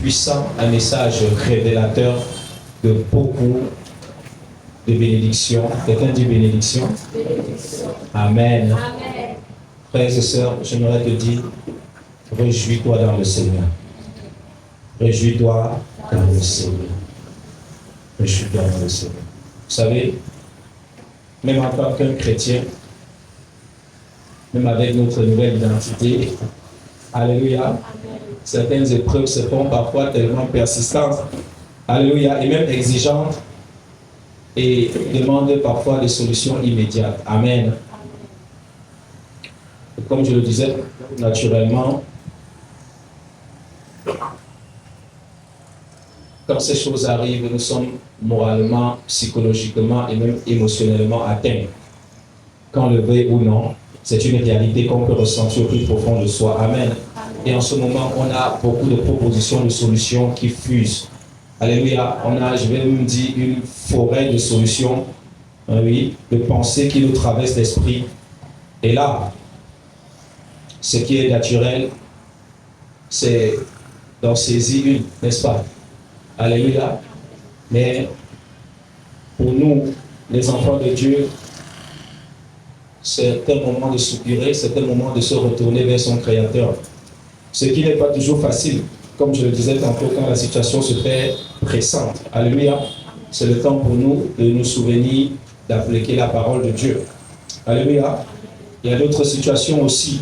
puissant, un message révélateur de beaucoup de bénédictions. Quelqu'un dit bénédiction? Amen. Amen. Frères et sœurs, j'aimerais te dire, réjouis-toi dans le Seigneur. Réjouis-toi dans le Seigneur. Réjouis-toi dans le Seigneur. Vous savez, même en tant qu'un chrétien, même avec notre nouvelle identité, alléluia, certaines épreuves se font parfois tellement persistantes, alléluia, et même exigeantes, et demandent parfois des solutions immédiates. Amen. Et comme je le disais, naturellement, quand ces choses arrivent, nous sommes moralement, psychologiquement et même émotionnellement atteints. Qu'on le veuille ou non, c'est une réalité qu'on peut ressentir au plus profond de soi. Amen. Et en ce moment, on a beaucoup de propositions de solutions qui fusent. Alléluia. On a, je vais même dire, une forêt de solutions, oui, de pensées qui nous traversent l'esprit. Et là, ce qui est naturel, c'est d'en saisir une, n'est-ce pas? Alléluia. Mais pour nous, les enfants de Dieu, c'est un moment de soupirer, c'est un moment de se retourner vers son Créateur. Ce qui n'est pas toujours facile, comme je le disais tantôt, quand la situation se fait pressante. Alléluia. C'est le temps pour nous de nous souvenir d'appliquer la parole de Dieu. Alléluia. Il y a d'autres situations aussi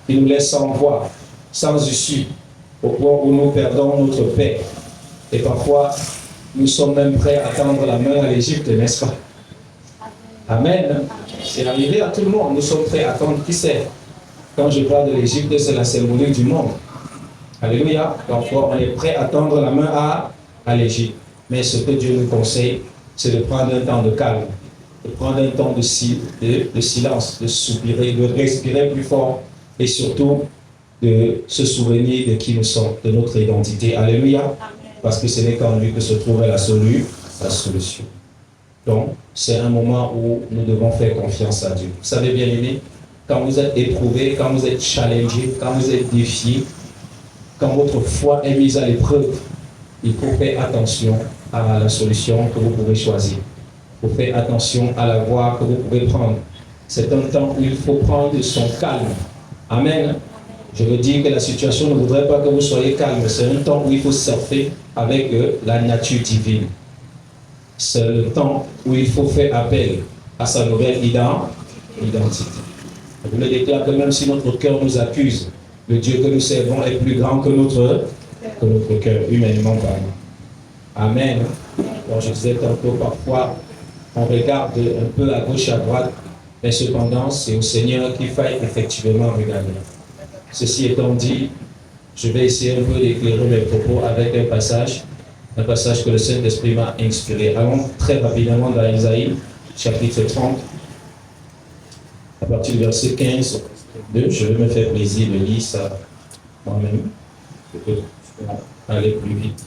qui nous laissent sans voie, sans issue, au point où nous perdons notre paix. Et parfois, nous sommes même prêts à tendre la main à l'Égypte, n'est-ce pas? Amen. C'est arrivé à tout le monde. Nous sommes prêts à tendre. Qui sait? Quand je parle de l'Égypte, c'est la symbolique du monde. Alléluia. Parfois, on est prêt à tendre la main à l'Égypte. Mais ce que Dieu nous conseille, c'est de prendre un temps de calme, de prendre un temps de silence, de soupirer, de respirer plus fort et surtout de se souvenir de qui nous sommes, de notre identité. Alléluia. Parce que ce n'est qu'en lui que se trouve la solution. Donc, c'est un moment où nous devons faire confiance à Dieu. Vous savez, bien aimé, quand vous êtes éprouvé, quand vous êtes challengé, quand vous êtes défié, quand votre foi est mise à l'épreuve, il faut faire attention à la solution que vous pouvez choisir. Il faut faire attention à la voie que vous pouvez prendre. C'est un temps où il faut prendre son calme. Amen. Je veux dire que la situation ne voudrait pas que vous soyez calme. C'est un temps où il faut surfer avec la nature divine. C'est le temps où il faut faire appel à sa nouvelle identité. Je vous le déclare que même si notre cœur nous accuse, le Dieu que nous servons est plus grand que notre cœur, humainement parlant. Amen. Donc je disais tantôt, parfois, on regarde un peu à gauche, à droite, mais cependant, c'est au Seigneur qu'il faille effectivement regarder. Ceci étant dit, je vais essayer un peu d'éclairer mes propos avec un passage que le Saint-Esprit m'a inspiré. Allons très rapidement dans Isaïe, chapitre 30, à partir du verset 15. Je vais me faire plaisir de lire ça moi-même. Je peux aller plus vite.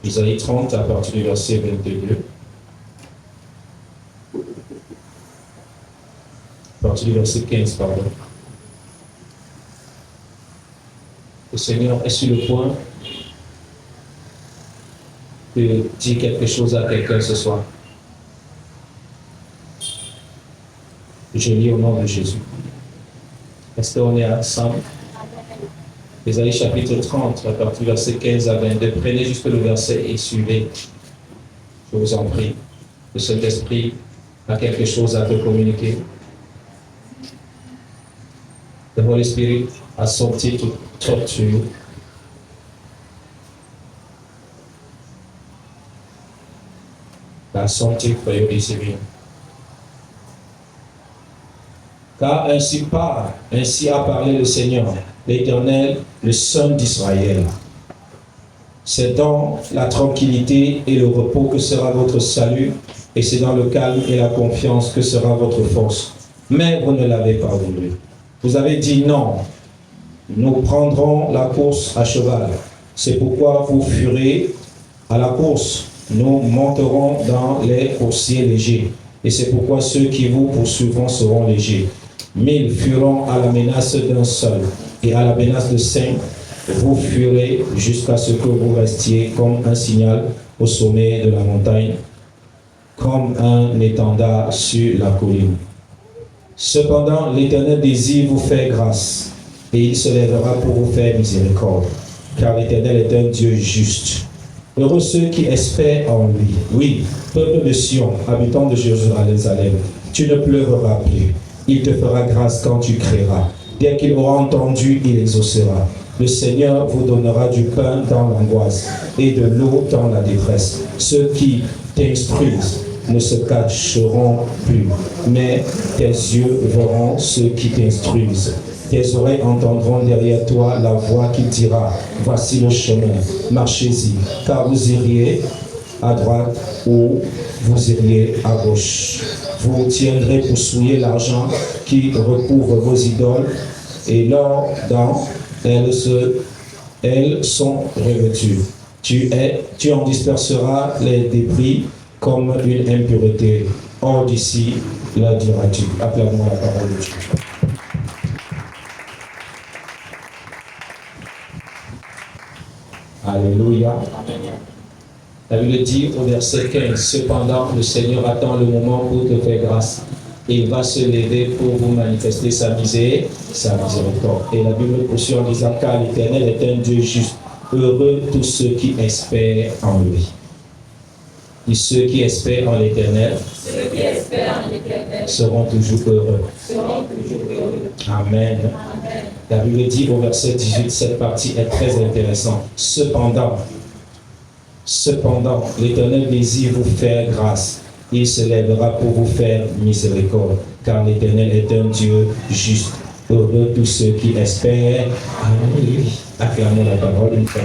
Isaïe 30, à partir du verset 22. À partir du verset 15, pardon. Le Seigneur est sur le point de dire quelque chose à quelqu'un ce soir. Je lis au nom de Jésus. Est-ce qu'on est ensemble? Isaïe chapitre 30, à partir du verset 15 à 22. Prenez juste le verset et suivez. Je vous en prie. Le Saint-Esprit a quelque chose à te communiquer. The Holy Spirit has something to talk to you. That's something for you this evening. Car ainsi a parlé le Seigneur, l'Éternel, le Saint d'Israël. C'est dans la tranquillité et le repos que sera votre salut, et c'est dans le calme et la confiance que sera votre force. Mais vous ne l'avez pas voulu. Vous avez dit non, nous prendrons la course à cheval. C'est pourquoi vous fuirez à la course. Nous monterons dans les coursiers légers. Et c'est pourquoi ceux qui vous poursuivront seront légers. 1000 fuiront à la menace d'un seul, et à la menace de 5, vous fuirez jusqu'à ce que vous restiez comme un signal au sommet de la montagne, comme un étendard sur la colline. Cependant, l'Éternel désire vous faire grâce, et il se lèvera pour vous faire miséricorde, car l'Éternel est un Dieu juste. Heureux ceux qui espèrent en lui. Oui, peuple de Sion, habitant de Jérusalem, tu ne pleureras plus. Il te fera grâce quand tu crieras. Dès qu'il aura entendu, il exaucera. Le Seigneur vous donnera du pain dans l'angoisse et de l'eau dans la détresse. Ceux qui t'instruisent ne se cacheront plus, mais tes yeux verront ceux qui t'instruisent. Tes oreilles entendront derrière toi la voix qui dira, voici le chemin, marchez-y, car vous iriez à droite ou vous iriez à gauche. Vous tiendrez pour souiller l'argent qui recouvre vos idoles, et l'or dans elles sont revêtues. Tu en disperseras les débris comme une impureté. Hors d'ici, la diras-tu. Acclamons la parole de Dieu. Alléluia. La Bible dit au verset 15, cependant le Seigneur attend le moment pour te faire grâce. Il va se lever pour vous manifester sa miséricorde. Et la Bible poursuit en disant, car l'Éternel est un Dieu juste. Heureux tous ceux qui espèrent en lui. Et ceux qui espèrent en l'Éternel seront toujours heureux. Amen. La Bible dit au verset 18, cette partie est très intéressante. Cependant, l'Éternel désire vous faire grâce. Il se lèvera pour vous faire miséricorde, car l'Éternel est un Dieu juste. Heureux tous ceux qui espèrent en lui. Acclamons la parole une fois.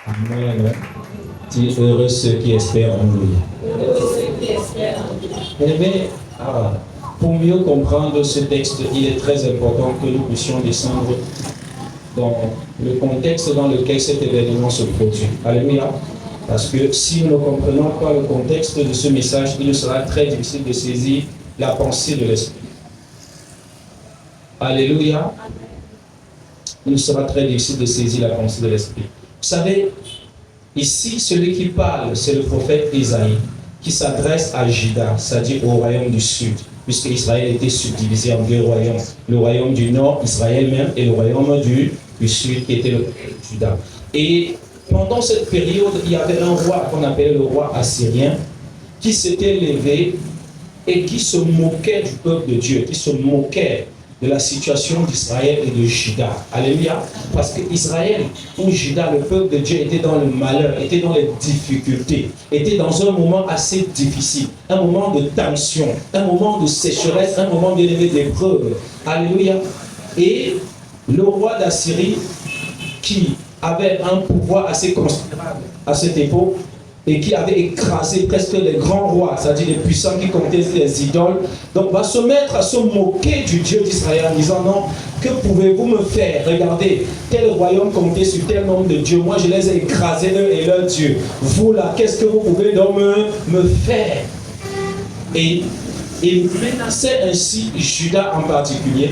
Amen. Dis heureux ceux qui espèrent en lui. Mais, pour mieux comprendre ce texte, il est très important que nous puissions descendre dans le contexte dans lequel cet événement se produit. Alléluia. Parce que si nous ne comprenons pas le contexte de ce message, il nous sera très difficile de saisir la pensée de l'Esprit. Alléluia. Il nous sera très difficile de saisir la pensée de l'Esprit. Vous savez, ici, celui qui parle, c'est le prophète Isaïe, qui s'adresse à Juda, c'est-à-dire au royaume du sud, puisque Israël était subdivisé en deux royaumes. Le royaume du nord, Israël même, et le royaume du sud, qui était le Juda. Et pendant cette période, il y avait un roi qu'on appelait le roi assyrien, qui s'était levé et qui se moquait du peuple de Dieu, qui se moquait de la situation d'Israël et de Juda. Alléluia. Parce que Israël ou Juda, le peuple de Dieu, était dans le malheur, était dans les difficultés, était dans un moment assez difficile, un moment de tension, un moment de sécheresse, un moment d'épreuve. Alléluia. Et le roi d'Assyrie, qui avait un pouvoir assez considérable à cette époque, et qui avait écrasé presque les grands rois, c'est-à-dire les puissants qui comptaient les idoles, donc va se mettre à se moquer du Dieu d'Israël en disant non, que pouvez-vous me faire? Regardez, tel royaume comptait sur tel nombre de dieux, moi je les ai écrasés eux et leurs dieux. Vous là, qu'est-ce que vous pouvez donc me faire? Et il menaçait ainsi Juda en particulier.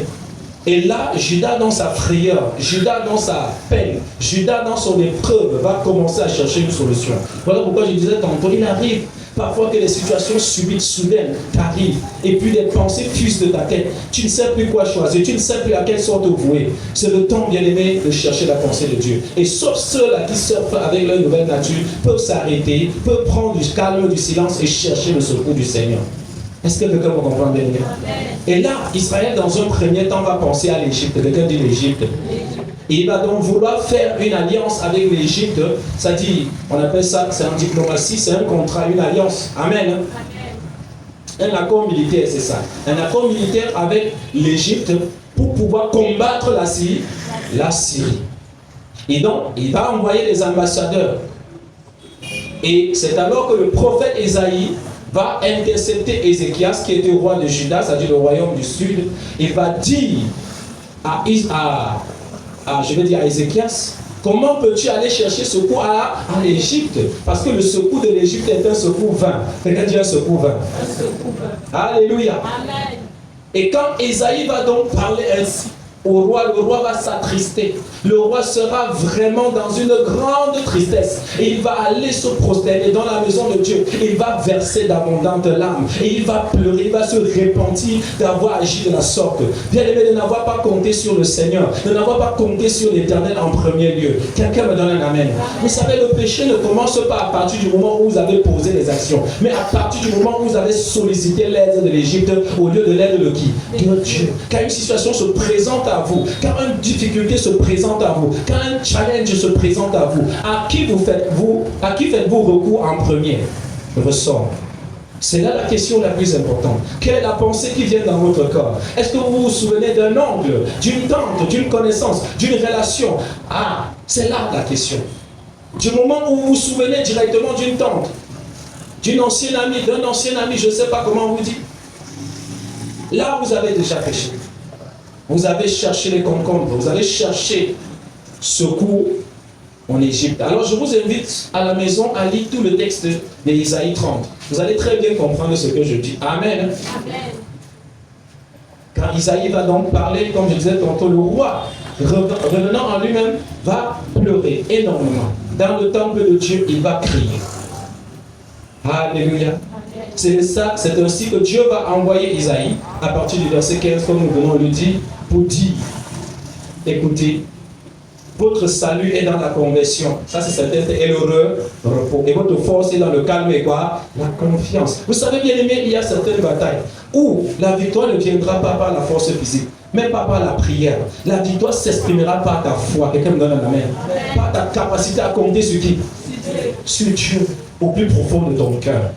Et là, Juda dans sa frayeur, Juda dans sa peine, Juda dans son épreuve va commencer à chercher une solution. Voilà pourquoi je disais tantôt, il arrive parfois que les situations subites, soudaines, t'arrivent, et puis des pensées fusent de ta tête. Tu ne sais plus quoi choisir, tu ne sais plus à quelle sorte vouer. C'est le temps, bien aimé, de chercher la pensée de Dieu. Et sauf ceux-là qui surfent avec leur nouvelle nature peuvent s'arrêter, peuvent prendre du calme, du silence et chercher le secours du Seigneur. Est-ce que quelqu'un vous comprend bien? Et là, Israël, dans un premier temps, va penser à l'Égypte. Quelqu'un dit l'Égypte. Il va donc vouloir faire une alliance avec l'Égypte. C'est-à-dire, on appelle ça, c'est en diplomatie, c'est un contrat, une alliance. Amen. Un accord militaire, c'est ça. Un accord militaire avec l'Égypte pour pouvoir combattre la Syrie. Et donc, il va envoyer des ambassadeurs. Et c'est alors que le prophète Isaïe va intercepter Ézéchias, qui était roi de Juda, c'est-à-dire le royaume du sud. Il va dire à Ézéchias, comment peux-tu aller chercher secours en Égypte? Parce que le secours de l'Égypte est un secours vain. Quelqu'un dit un secours vain. Alléluia. Amen. Et quand Isaïe va donc parler ainsi, au roi, le roi va s'attrister. Le roi sera vraiment dans une grande tristesse. Et il va aller se prosterner dans la maison de Dieu. Il va verser d'abondantes larmes. Et il va pleurer, il va se repentir d'avoir agi de la sorte. Bien aimé, de n'avoir pas compté sur le Seigneur, de n'avoir pas compté sur l'Éternel en premier lieu. Quelqu'un me donne un amen. Vous savez, le péché ne commence pas à partir du moment où vous avez posé les actions, mais à partir du moment où vous avez sollicité l'aide de l'Égypte au lieu de l'aide de qui? De Dieu. Quand une situation se présente à vous, quand une difficulté se présente à vous, quand un challenge se présente à vous, à qui faites-vous recours en premier? Ressort. C'est là la question la plus importante. Quelle est la pensée qui vient dans votre corps? Est-ce que vous vous souvenez d'un oncle, d'une tante, d'une connaissance, d'une relation? Ah, c'est là la question. Du moment où vous vous souvenez directement d'une tante, d'une ancienne amie, d'un ancien ami, je ne sais pas comment vous dire. Là, vous avez déjà péché. Vous avez cherché les concombres, vous avez cherché secours en Égypte. Alors je vous invite à la maison à lire tout le texte d'Ésaïe 30. Vous allez très bien comprendre ce que je dis. Amen. Amen. Quand Isaïe va donc parler, comme je disais tantôt, le roi, revenant en lui-même, va pleurer énormément. Dans le temple de Dieu, il va crier. Alléluia. C'est ça, c'est ainsi que Dieu va envoyer Isaïe, à partir du verset 15, comme nous venons de le dire, pour dire, écoutez, votre salut est dans la conversion. Ça, c'est certain, et le repos. Et votre force est dans le calme et quoi? La confiance. Vous savez, bien aimé, il y a certaines batailles où la victoire ne viendra pas par la force physique, mais pas par la prière. La victoire s'exprimera par ta foi. Quelqu'un me donne un amen. Par ta capacité à compter sur qui? Sur Dieu, au plus profond de ton cœur.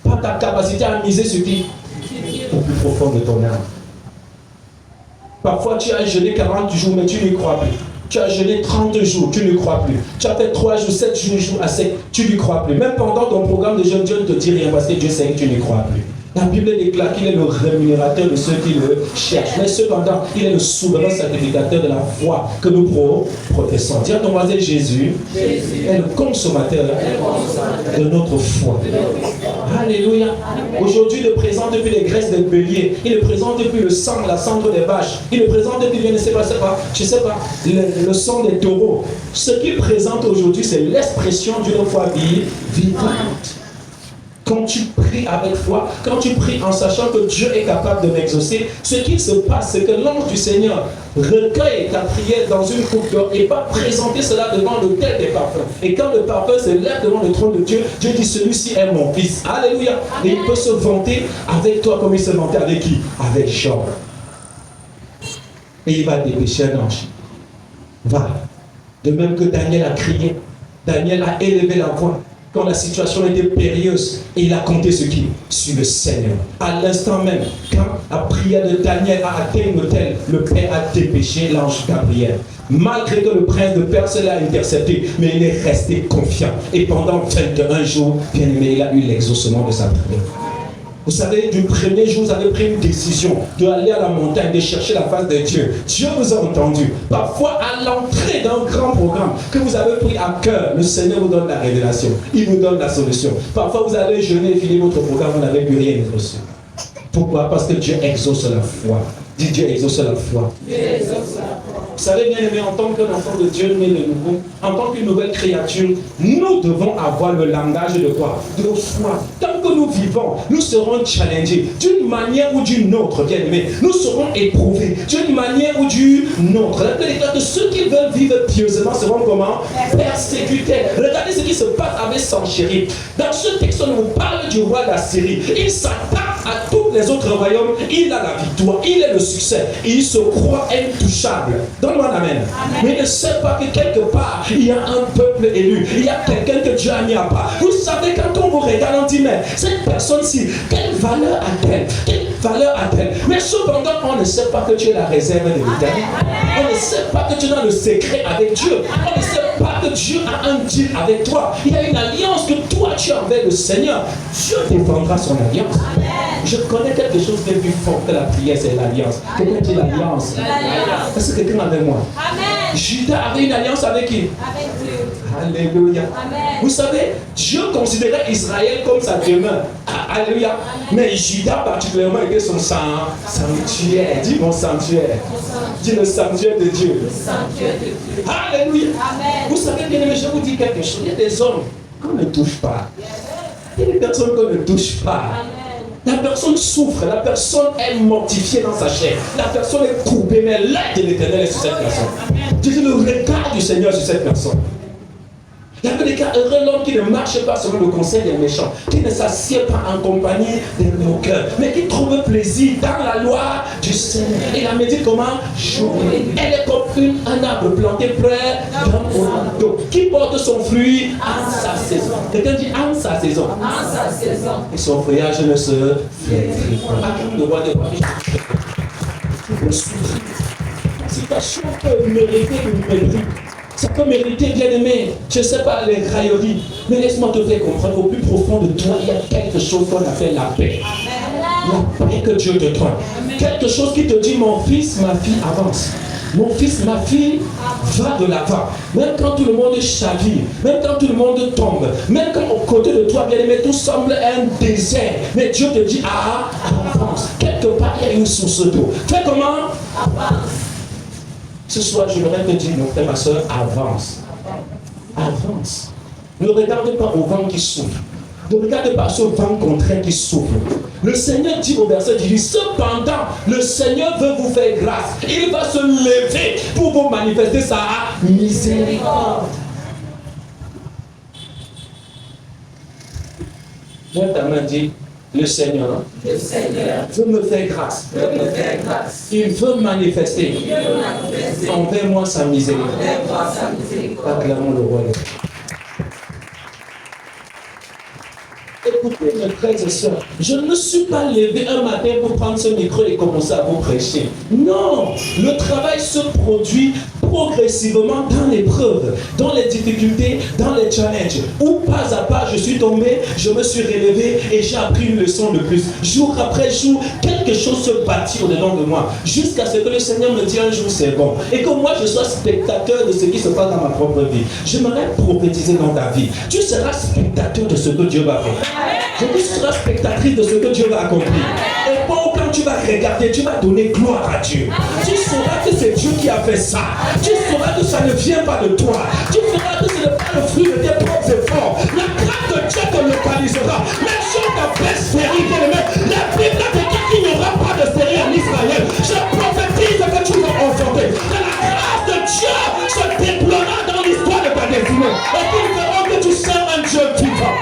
Par ta capacité à miser sur qui? Au plus profond de ton âme. Parfois, tu as jeûné 40 jours, mais tu n'y crois plus. Tu as jeûné 30 jours, tu ne crois plus. Tu as fait 3 jours, 7 jours à sec, tu n'y crois plus. Même pendant ton programme de jeûne, Dieu ne te dit rien parce que Dieu sait que tu n'y crois plus. La Bible déclare qu'il est le rémunérateur de ceux qui le cherchent. Mais cependant, il est le souverain sacrificateur de la foi que nous professons. Dis à ton voisin, Jésus est le consommateur de notre foi. Alléluia. Aujourd'hui, il ne présente plus les graisses des béliers. Il ne présente plus le sang, la cendre des vaches. Il ne présente plus, je ne sais pas, le sang des taureaux. Ce qu'il présente aujourd'hui, c'est l'expression d'une foi vivante. Quand tu pries avec foi, quand tu pries en sachant que Dieu est capable de m'exaucer, ce qui se passe, c'est que l'ange du Seigneur recueille ta prière dans une coupe d'or et va présenter cela devant l'autel des parfums. Et quand le parfum se lève devant le trône de Dieu, Dieu dit, celui-ci est mon fils. Alléluia. Et il peut se vanter avec toi comme il se vantait avec qui? Avec Job. Et il va dépêcher un ange. Va. De même que Daniel a crié, Daniel a élevé la voix quand la situation était périlleuse, et il a compté sur qui? Sur le Seigneur. À l'instant même, quand la prière de Daniel a atteint l'autel, le Père a dépêché l'ange Gabriel. Malgré que le prince de Perse l'a intercepté, mais il est resté confiant. Et pendant 21 jours, bien aimé, il a eu l'exaucement de sa prière. Vous savez, du premier jour, vous avez pris une décision d'aller à la montagne, de chercher la face de Dieu. Dieu vous a entendu. Parfois, à l'entrée d'un grand programme que vous avez pris à cœur, le Seigneur vous donne la révélation. Il vous donne la solution. Parfois, vous allez jeûner et finir votre programme, vous n'avez plus rien reçu. Pourquoi? Parce que Dieu exauce la foi. Dis, Dieu exauce la foi. Dieu exauce la foi. Vous savez, bien aimé, en tant qu'un enfant de Dieu né de nouveau, en tant qu'une nouvelle créature, nous devons avoir le langage de quoi? De foi. Tant que nous vivons, nous serons challengés d'une manière ou d'une autre, bien aimé. Nous serons éprouvés d'une manière ou d'une autre. La Bible déclare que ceux qui veulent vivre pieusement seront comment? Persécutés. Regardez ce qui se passe avec Sanchérib. Dans ce texte, on nous parle du roi d'Assyrie. Il s'attaque à tous les autres royaumes. Il a la victoire, il est le succès. Il se croit intouchable. Donne-moi un amen. Mais il ne sait pas que quelque part, il y a un peuple élu. Il y a quelqu'un que Dieu a mis à part. Vous savez, quand on vous regarde, on dit, mais cette personne-ci, quelle valeur a-t-elle? Quelle valeur a-t-elle? Mais cependant, on ne sait pas que tu es la réserve de l'Éternel. On ne sait pas que tu es dans le secret avec Dieu. On ne sait pas que Dieu a un deal avec toi. Il y a une alliance que toi, tu as avec le Seigneur. Dieu défendra son alliance. Je connais quelque chose de plus fort que la prière, c'est l'alliance. Quelqu'un dit l'alliance. Est-ce que quelqu'un avec moi? Amen. Judas avait une alliance avec qui? Avec Dieu. Alléluia. Amen. Vous savez, Dieu considérait Israël comme sa demeure. Alléluia. Mais Judas particulièrement était son sanctuaire. Dis mon sanctuaire. Dis le sanctuaire de Dieu. Alléluia. Vous savez bien aimé, je vous dis quelque chose. Il y a des hommes qu'on ne touche pas. Il y a des personnes qu'on ne touche pas. La personne souffre, la personne est mortifiée dans sa chair. La personne est courbée, mais l'œil de l'Éternel est sur cette personne. Dis le regard du Seigneur sur cette personne. Il y avait des cas heureux, l'homme qui ne marche pas selon le conseil des méchants, qui ne s'assied pas en compagnie des moqueurs, mais qui trouve plaisir dans la loi du Seigneur. Et la médite comment? Journée. Elle est comme un arbre planté près d'un courant d'eau, qui porte son fruit en sa saison. Quelqu'un dit en sa saison. En sa saison. Et son feuillage ne se flétrit pas. Le roi de Paris. La situation peut mériter une mérite. Ça peut mériter, bien aimé, je ne sais pas, les railleries. Mais laisse-moi te faire comprendre, au plus profond de toi, il y a quelque chose qu'on appelle la paix. La paix que Dieu te donne. Quelque chose qui te dit, mon fils, ma fille, avance. Mon fils, ma fille, va de l'avant. Même quand tout le monde chavire, même quand tout le monde tombe, même quand au côté de toi, bien aimé, tout semble un désert. Mais Dieu te dit, avance. Quelque part, il y a une source d'eau. Fais comment? Avance. Ce soir, je voudrais te dire, mon frère, ma soeur, avance. Avance. Ne regarde pas au vent qui souffle. Ne regarde pas ce vent contraire qui souffle. Le Seigneur dit au verset 18, cependant, le Seigneur veut vous faire grâce. Il va se lever pour vous manifester sa miséricorde. Lève ta main, dit, le Seigneur veut me faire grâce. Il veut manifester envers moi sa miséricorde. Acclamons le roi. Écoutez mes frères et sœurs, je ne me suis pas levé un matin pour prendre ce micro et commencer à vous prêcher. Non, le travail se produit progressivement dans l'épreuve, dans les difficultés, dans les challenges, où pas à pas je suis tombé, je me suis relevé et j'ai appris une leçon de plus. Jour après jour, quelque chose se bâtit au-dedans de moi, jusqu'à ce que le Seigneur me dise un jour c'est bon, et que moi je sois spectateur de ce qui se passe dans ma propre vie. J'aimerais prophétiser dans ta vie. Tu seras spectateur de ce que Dieu va faire. Je dis, tu seras spectatrice de ce que Dieu va accomplir. Et bon, quand tu vas regarder, tu vas donner gloire à Dieu. Tu sauras que c'est Dieu qui a fait ça. Tu sauras que ça ne vient pas de toi. Tu sauras que ce n'est pas le fruit de tes propres efforts. La grâce de Dieu te localisera. Même sur ta belle série, la Bible te dit qu'il n'y aura pas de série en Israël. Je prophétise que tu vas enfanter. Que la grâce de Dieu se déploiera dans l'histoire de ta destinée. Et qu'il verra que tu sers un Dieu vivant.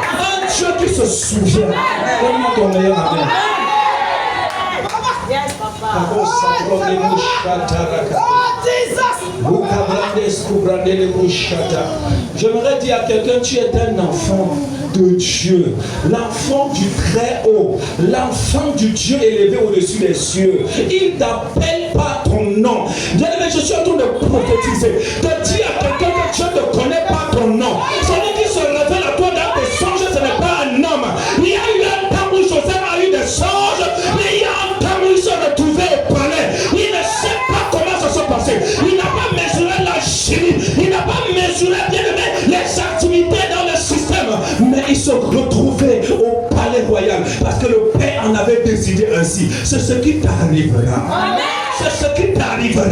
Dieu qui se souvient. Donne-moi ton meilleur amen. J'aimerais dire à quelqu'un, tu es un enfant de Dieu, l'enfant du Très-Haut, l'enfant du Dieu élevé au-dessus des cieux. Il t'appelle par ton nom. Bien-aimé, je suis en train de prophétiser, de dire à quelqu'un que Dieu ne connaît pas ton nom. Celui qui se révèle à toi dans tes songes, ce n'est pas un homme. Il y a eu un temps où Joseph a eu des songes, mais il y a un temps où il se retrouvait au palais. Il ne sait pas comment ça se passait. Il n'a pas mesuré la chimie. Il n'a pas mesuré, bien aimé, les activités dans le système. Mais il se retrouvait au palais royal parce que le Père en avait décidé ainsi. C'est ce qui t'arrivera. C'est ce qui t'arrivera.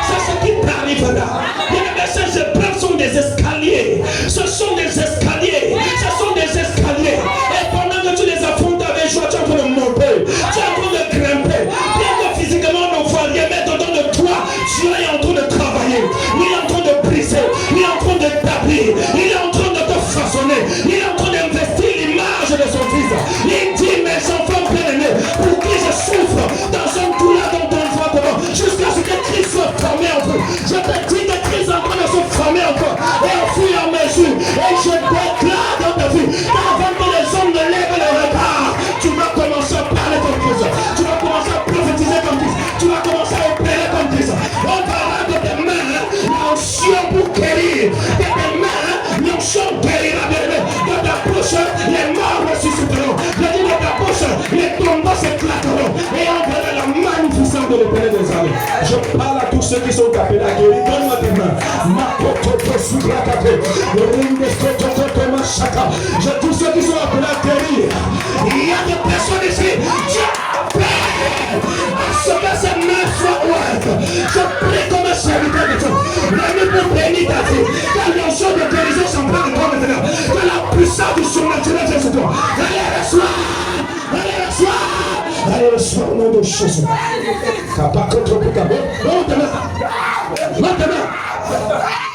C'est ce qui t'arrivera. Bien aimé, ces épreuves sont des escaliers. Ce sont des escaliers. Ce sont des escaliers. Et pendant que tu les affrontes avec joie, tu es en train de monter. Tu es en train de grimper. Bien que physiquement on ne voit rien, mais dedans de toi, Dieu est en train de travailler. Il est en train de briser. Il est en train d'établir. Il est en train de te façonner. Il est en train d'investir l'image de son fils. Il dit, mes enfants bien-aimés, pour qui je souffre dans un douleur dont on ne voit comment, jusqu'à ce que Christ soit formé en vous. Je te dis que Christ est en train de se former encore. Et au fur et à mesure, et je déclare dans ta vie, qu'avant que les hommes ne lèvent le regard, tu vas commencer à parler comme Christ. Tu vas commencer à prophétiser comme Christ. Tu vas commencer à opérer comme Christ. On parlera de tes mains, l'onction pour guérir. De tes mains, l'onction guérira, bien-aimé. De ta bouche, les morts ressusciteront. Je dis de ta bouche, les tombeaux s'éclateront. Et on verra la magnificence de l'Éternel des armées. Je parle à tous ceux qui sont appelés à guérir. Donne-moi tes mains. Je tous ceux qui sont appelés à guérir. pour bénir ta vie. Que l'onction de guérison s'empare de toi maintenant. Que la puissance du surnaturel vienne sur toi. Allez, reçois. Allez, reçois. Allez, reçois au nom de Jésus. Maintenant.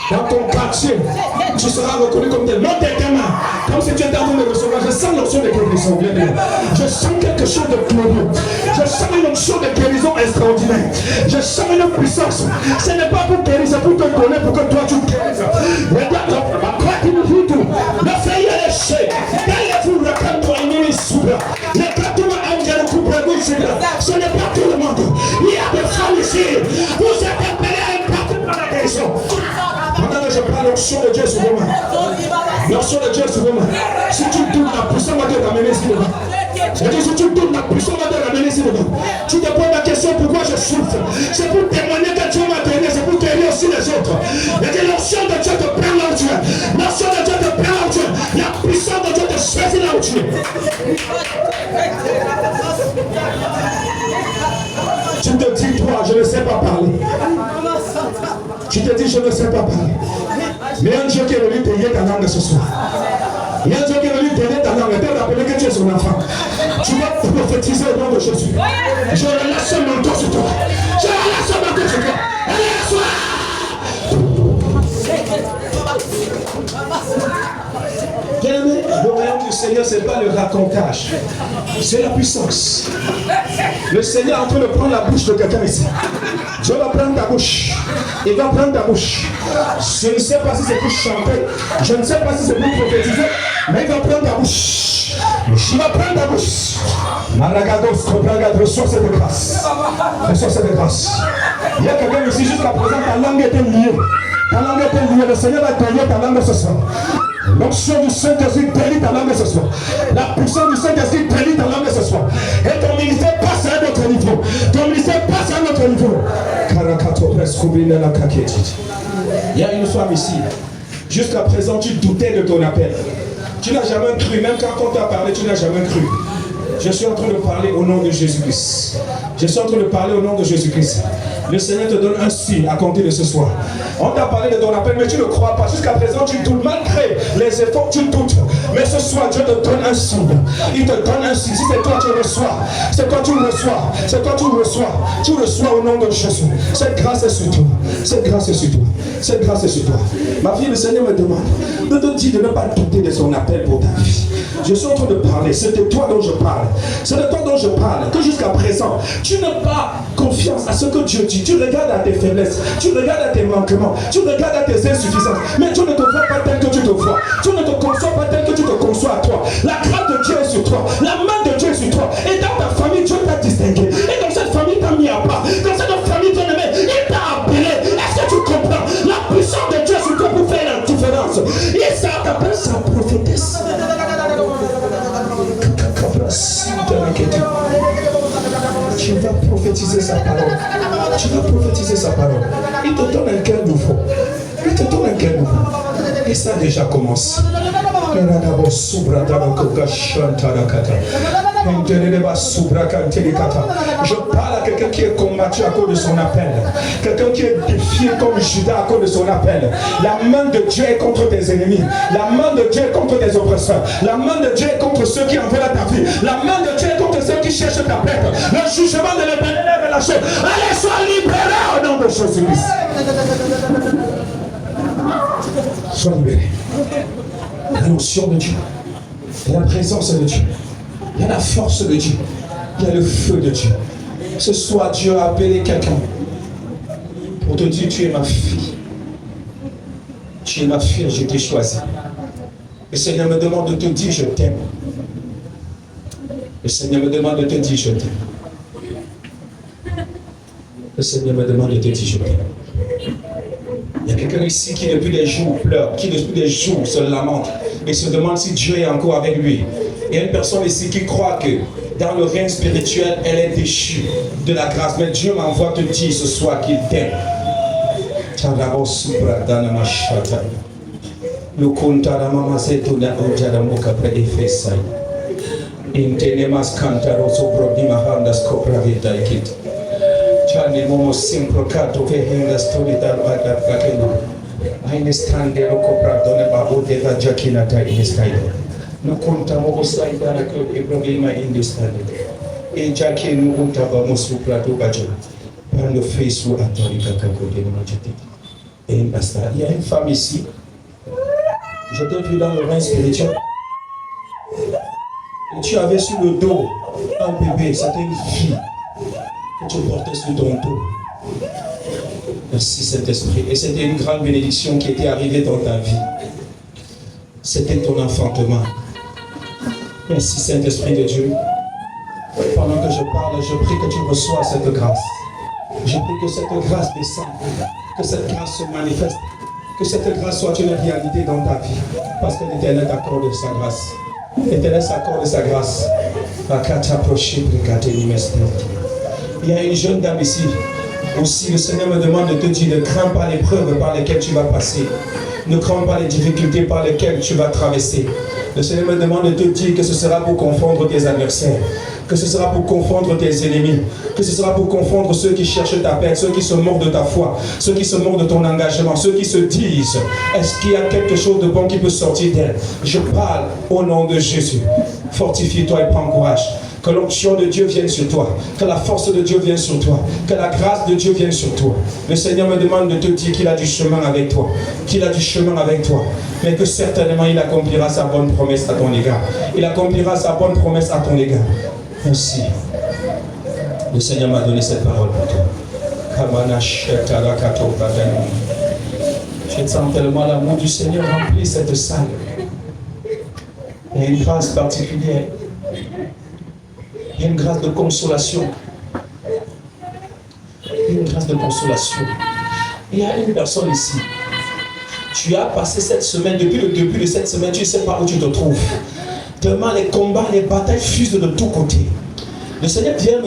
Dans ton quartier, tu seras reconnu comme tel. Non, tes mains. Comme si tu étais en train de recevoir. Je sens l'onction de guérison. Je sens quelque chose de glorieux. Je sens une onction de guérison extraordinaire. Je sens une puissance. Ce n'est pas pour guérir, c'est pour te donner, pour que toi tu guérisses. Regarde, ma croix qui nous dit tout. Le feuillet est léché. D'ailleurs, regarde-toi, il est souverain. Regarde-toi, Angèle, ce n'est pas tout le monde. Il y a des femmes ici. Vous êtes appelés à un parti dans la guérison. Maintenant que je prends l'onction de Dieu sur vous, l'onction de Dieu sur vous, si tu doutes, la puissance va te ramener ici devant. C'est-à-dire, si tu doutes, la puissance va te ramener ici devant. Tu te poses la question pourquoi je souffre. C'est pour témoigner que Dieu m'a donné, c'est pour guérir aussi les autres. Et l'onction de Dieu te prend là où tu es. L'onction de Dieu te prend là où tu es. La puissance de Dieu te saisit là où tu es. Tu te dis, toi, je ne sais pas parler. Tu te dis, je ne sais pas parler. Mais un Dieu qui est venu donner ta langue ce soir. Il y a un Dieu qui est venu donner ta langue. Et te rappeler que tu es son enfant. Tu vas prophétiser au nom de Jésus. Je relâche un manteau sur toi. Je relâche un manteau sur toi. Allez, sois. Bien-aimé, le royaume du Seigneur, ce n'est pas le racontage. C'est la puissance. Le Seigneur est en train de prendre la bouche de quelqu'un ici. Dieu va prendre ta bouche. Il va prendre ta bouche. Je ne sais pas si c'est pour chanter. Je ne sais pas si c'est pour prophétiser. Mais il va prendre ta bouche. Il va prendre ta bouche. Maragados, reçois cette grâce. Reçois cette grâce. Il y a quelqu'un ici jusqu'à présent, ta langue était liée. Ta langue était liée. Le Seigneur va donner ta langue ce soir. L'onction du Saint-Esprit bénit ta langue ce soir. La puissance du Saint-Esprit bénit ta langue ce soir. Et ton ministère passe à un autre niveau. Ton ministère passe à un autre niveau. Il y a une femme ici. Jusqu'à présent, tu doutais de ton appel. Tu n'as jamais cru. Même quand on t'a parlé, tu n'as jamais cru. Je suis en train de parler au nom de Jésus-Christ. Je suis en train de parler au nom de Jésus-Christ. Le Seigneur te donne un signe à compter de ce soir. On t'a parlé de ton appel, mais tu ne crois pas. Jusqu'à présent, tu doutes. Malgré les efforts, tu doutes. Mais ce soir, Dieu te donne un signe. Il te donne un signe. Si c'est toi, tu reçois. C'est toi, tu reçois. C'est toi, tu reçois. Tu reçois au nom de Jésus. Cette grâce est sur toi. Cette grâce est sur toi. Cette grâce est sur toi. Ma fille, le Seigneur me demande de te dire de ne pas douter de son appel pour ta vie. Je suis en train de parler. C'est de toi dont je parle. C'est de toi dont je parle. Que jusqu'à présent, tu n'as pas confiance à ce que Dieu dit. Tu regardes à tes faiblesses. Tu regardes à tes manquements. Tu regardes à tes insuffisances. Mais Dieu ne te voit pas tel que tu te vois. Dieu ne te conçoit pas tel que tu te conçois à toi. La grâce de Dieu est sur toi. La main de Dieu est sur toi. Et dans ta famille, Dieu t'a distingué. Et dans cette famille, t'a mis à part. Dans cette famille, bien aimé, il t'a appelé. Est-ce que tu comprends? La puissance de Dieu est sur toi pour faire la différence. Et ça t'appelle sa prophétesse. Tu vas prophétiser sa parole. Tu vas prophétiser sa parole. Il te donne un cœur nouveau. Il te donne un cœur nouveau. Et ça a déjà commencé. Je parle à quelqu'un qui est combattu à cause de son appel. Quelqu'un qui est défié comme Judas à cause de son appel. La main de Dieu est contre tes ennemis. La main de Dieu est contre tes oppresseurs. La main de Dieu est contre ceux qui en veulent ta vie. La main de Dieu est contre ceux qui cherchent ta perte. Le jugement de l'Éternel est relâché. Allez, sois libéré au nom de Jésus-Christ. Sois libéré. La notion de Dieu. Il y a la présence de Dieu. Il y a la force de Dieu. Il y a le feu de Dieu. Ce soir, Dieu a appelé quelqu'un pour te dire, tu es ma fille. Tu es ma fille, je t'ai choisi. Le Seigneur me demande de te dire, je t'aime. Le Seigneur me demande de te dire, je t'aime. Le Seigneur me demande de te dire, je t'aime. Il y a quelqu'un ici qui depuis des jours pleure, qui depuis des jours se lamente et se demande si Dieu est encore avec lui. Il y a une personne ici qui croit que dans le règne spirituel, elle est déchue de la grâce. Mais Dieu m'envoie te dire ce soir qu'il t'aime. Ainestande Rokopra Doneba Odeva Jakinata Inestaido. Nous comptons au Saïdara que Ibrahim a industrie. Et Jackie nous comptons au Moussou Plateau Badjo. Par le fils ou Antori Kakako de Namajati. Et basta. Il y a une femme ici. Je t'ai vu dans le règne spirituel. Et tu avais sur le dos un bébé, c'était une fille que tu portais sur ton dos. Merci Saint-Esprit. Et c'était une grande bénédiction qui était arrivée dans ta vie. C'était ton enfantement. Merci Saint-Esprit de Dieu. Pendant que je parle, je prie que tu reçois cette grâce. Je prie que cette grâce descende, que cette grâce se manifeste, que cette grâce soit une réalité dans ta vie. Parce que l'Éternel t'accorde sa grâce. L'Éternel s'accorde sa grâce. Il y a une jeune dame ici. Aussi, le Seigneur me demande de te dire, ne crains pas les l'épreuve par lesquelles tu vas passer. Ne crains pas les difficultés par lesquelles tu vas traverser. Le Seigneur me demande de te dire que ce sera pour confondre tes adversaires, que ce sera pour confondre tes ennemis, que ce sera pour confondre ceux qui cherchent ta paix, ceux qui se moquent de ta foi, ceux qui se moquent de ton engagement, ceux qui se disent, est-ce qu'il y a quelque chose de bon qui peut sortir d'elle? Je parle au nom de Jésus. Fortifie-toi et prends courage. Que l'onction de Dieu vienne sur toi, que la force de Dieu vienne sur toi, que la grâce de Dieu vienne sur toi. Le Seigneur me demande de te dire qu'il a du chemin avec toi, qu'il a du chemin avec toi, mais que certainement il accomplira sa bonne promesse à ton égard. Il accomplira sa bonne promesse à ton égard. Merci. Le Seigneur m'a donné cette parole pour toi. Je sens tellement l'amour du Seigneur remplir cette salle. Il y a une grâce particulière. Il y a une grâce de consolation. Une grâce de consolation. Il y a une personne ici. Tu as passé cette semaine, depuis le début de cette semaine, tu ne sais pas où tu te trouves. Tellement les combats, les batailles fusent de tous côtés. Le Seigneur vient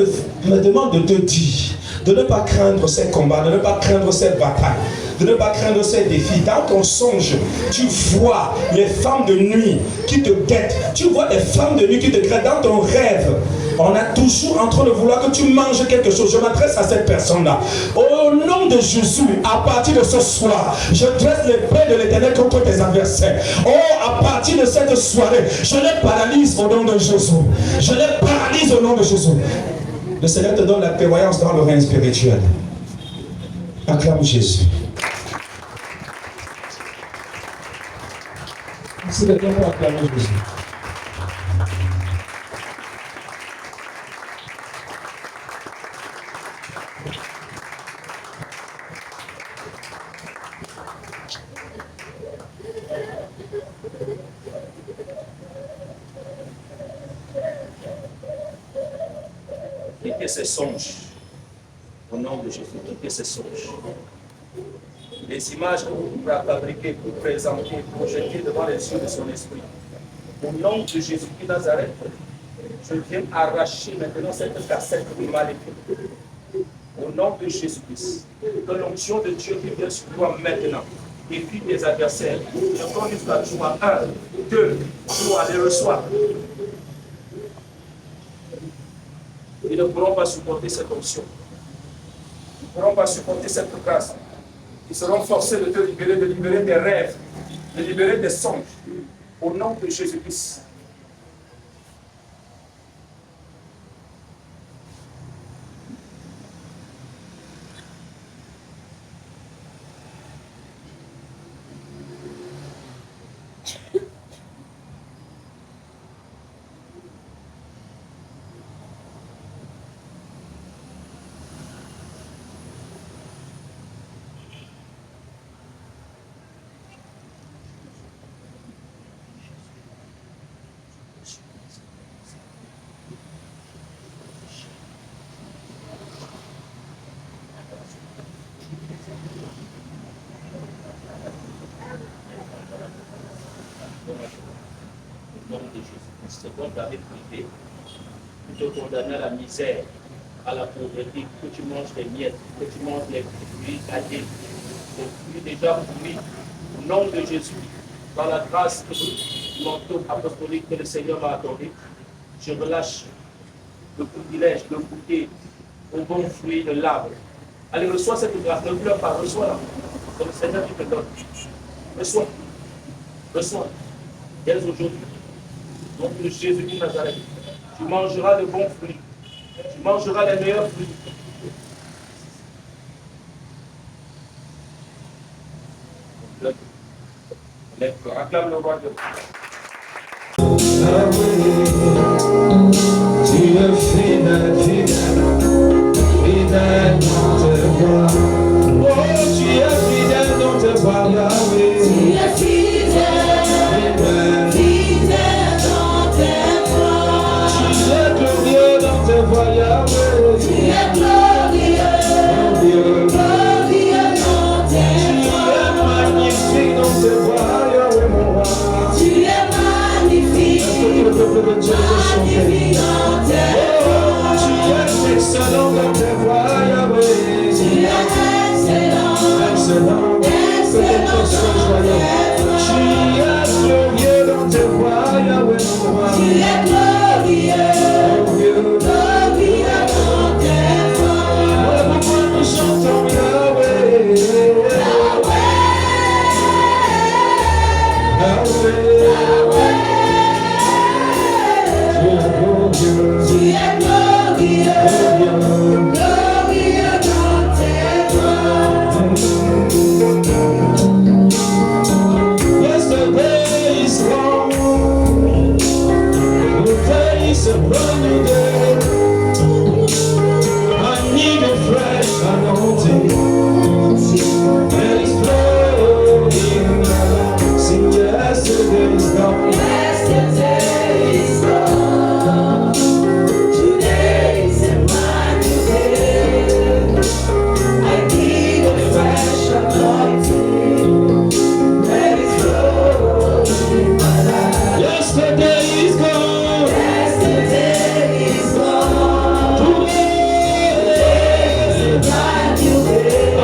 me demande de te dire, de ne pas craindre ces combats, de ne pas craindre ces batailles, de ne pas craindre ces défis. Dans ton songe, tu vois les femmes de nuit qui te guettent. Tu vois les femmes de nuit qui te guettent. Dans ton rêve, on est toujours en train de vouloir que tu manges quelque chose. Je m'adresse à cette personne-là. Au nom de Jésus, à partir de ce soir, je dresse l'épée de l'Éternel contre tes adversaires. Oh, à partir de cette soirée, je les paralyse au nom de Jésus. Je les paralyse au nom de Jésus. Le Seigneur te donne la prévoyance dans le règne spirituel. Acclame Jésus. Merci de bien pour acclamer Jésus. Quittez ces songes. Au nom de Jésus, quittez ces songes. Les images que vous pouvez fabriquer, pour présenter, projeter devant les yeux de son esprit. Au nom de Jésus-Christ de Nazareth, je viens arracher maintenant cette cassette maléfique. Au nom de Jésus-Christ, que l'onction de Dieu qui vient sur toi maintenant, et puis tes adversaires, je compte jusqu'à toi. 1, 2, 3, les reçois. Ils ne pourront pas supporter cette onction. Ils ne pourront pas supporter cette grâce. Ils seront forcés de te libérer, de libérer tes rêves, de libérer tes songes. Au nom de Jésus-Christ. C'est bon d'aller privé, plutôt condamné à la misère, à la pauvreté, que tu manges les miettes, que tu manges les fruits gâtés, les fruits déjà pourris, au nom de Jésus, par la grâce de l'onction apostolique que le Seigneur m'a accordé, je relâche le privilège de goûter au bon fruit de l'arbre. Allez, reçois cette grâce, ne pleure pas, reçois-la. C'est le Seigneur qui te donne. Reçois. Reçois. Dès aujourd'hui. Donc de Jésus de Nazareth. Tu mangeras de bons fruits. Tu mangeras les meilleurs fruits. Acclame le roi de Dieu. Tu es fidèle, fidèle, fidèle dans tes voies. Oh, tu es fidèle dans tes voies, Yahweh. Tu es fidèle, fidèle dans tes voies. Tu es glorieux dans tes voies, Yahweh. Tu es glorieux, glorieux dans tes voies. Tu es magnifique dans tes voies, Yahweh, mon roi. Tu es magnifique. Est-ce que le peuple de Dieu peut chanter? Oh, tu es excellent dans tes voies, Yahweh. Tu es excellent, excellent, excellent dans tes voies. Tu es glorieux dans tes voies, Yahweh, mon roi. Tu es glorieux, glorieux, glorieux dans tes voies. Voilà pourquoi nous chantons Yahweh, Yahweh, Yahweh. Tu es glorieux, glorieux dans tes voies. Yesterday is gone, today is a brand new day. I need a fresh anointing. There is flow in my life. Sing yesterday is gone. Yesterday is gone. Today is a brand new day. I need a fresh anointing. Let it flow in my life. Yesterday is gone. Yesterday is gone. Today is a brand new day.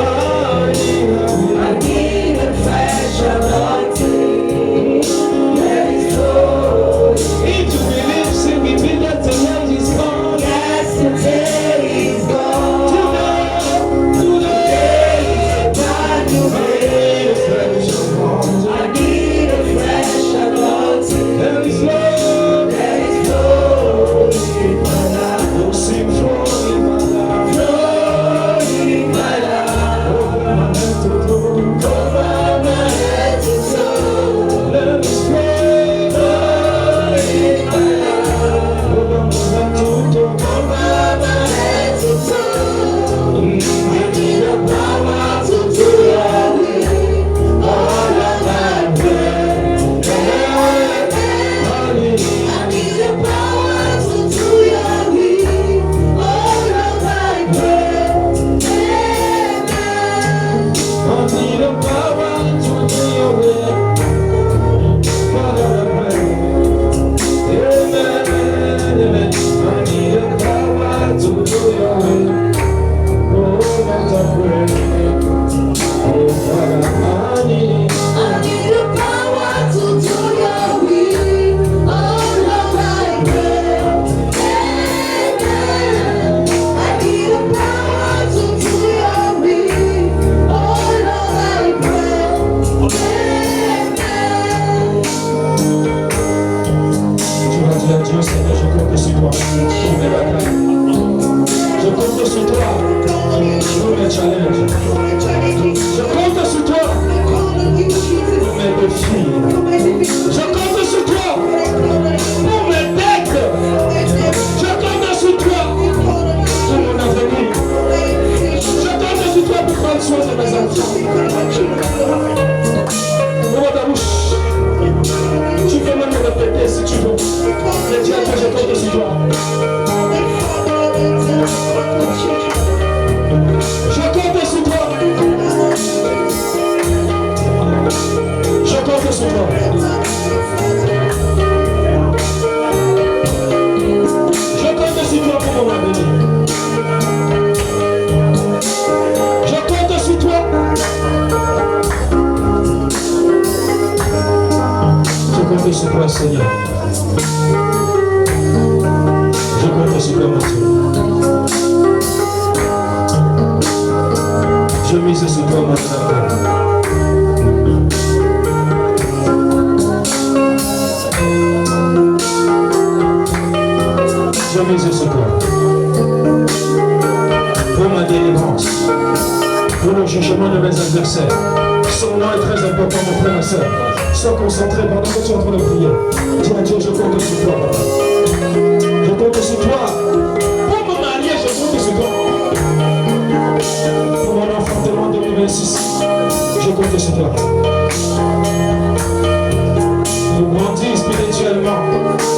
I need a fresh anointing. Let it flow. If you believe, sing it with that tonight is gone. Yesterday is gone. Today is a brand new day. I need a fresh anointing. Let it flow. Let it flow in my life. Sing flow in my life. Flow in my life. Over my head to toe. Let it flow in my life. Over my head to toe. I need a power to do your will. All of my prayer. I need a power to do your will. All of my prayer. I need a power to do your will. All of my prayer. Amen. I need a power to do your will. Oh, what a prayer. Oh, Father, I need a power to do your will. All of my prayer. Amen. I need a power to do your will. All of my prayer. Amen. Tu vas dire à Dieu, Seigneur, je compte sur toi. Tournez la main. Je compte sur toi. Pour mes challenges. Je compte sur toi. Pour mes défis. Je compte sur toi. Pour mes dettes. Je compte sur toi. Pour mon avenir. Je compte sur toi pour prendre soin de mes enfants. Ouvre ta bouche. Tu peux même me répéter si tu veux. Mais dis à toi, je compte sur toi. Je compte sur toi. Je compte sur toi. Je compte sur toi pour mon avenir. Je compte sur toi. Je compte sur toi, Seigneur. Je compte sur toi, mon Dieu. Je mise sur toi, mon Seigneur. chemin de mes adversaires. Ce moment est très important, mon frère, ma soeur. Sois concentré pendant que tu es en train de prier. Dis à Dieu, je compte sur toi, papa. Je compte sur toi. Pour me marier, je compte sur toi. Pour mon enfantement 2026, je compte sur toi. Pour grandir spirituellement,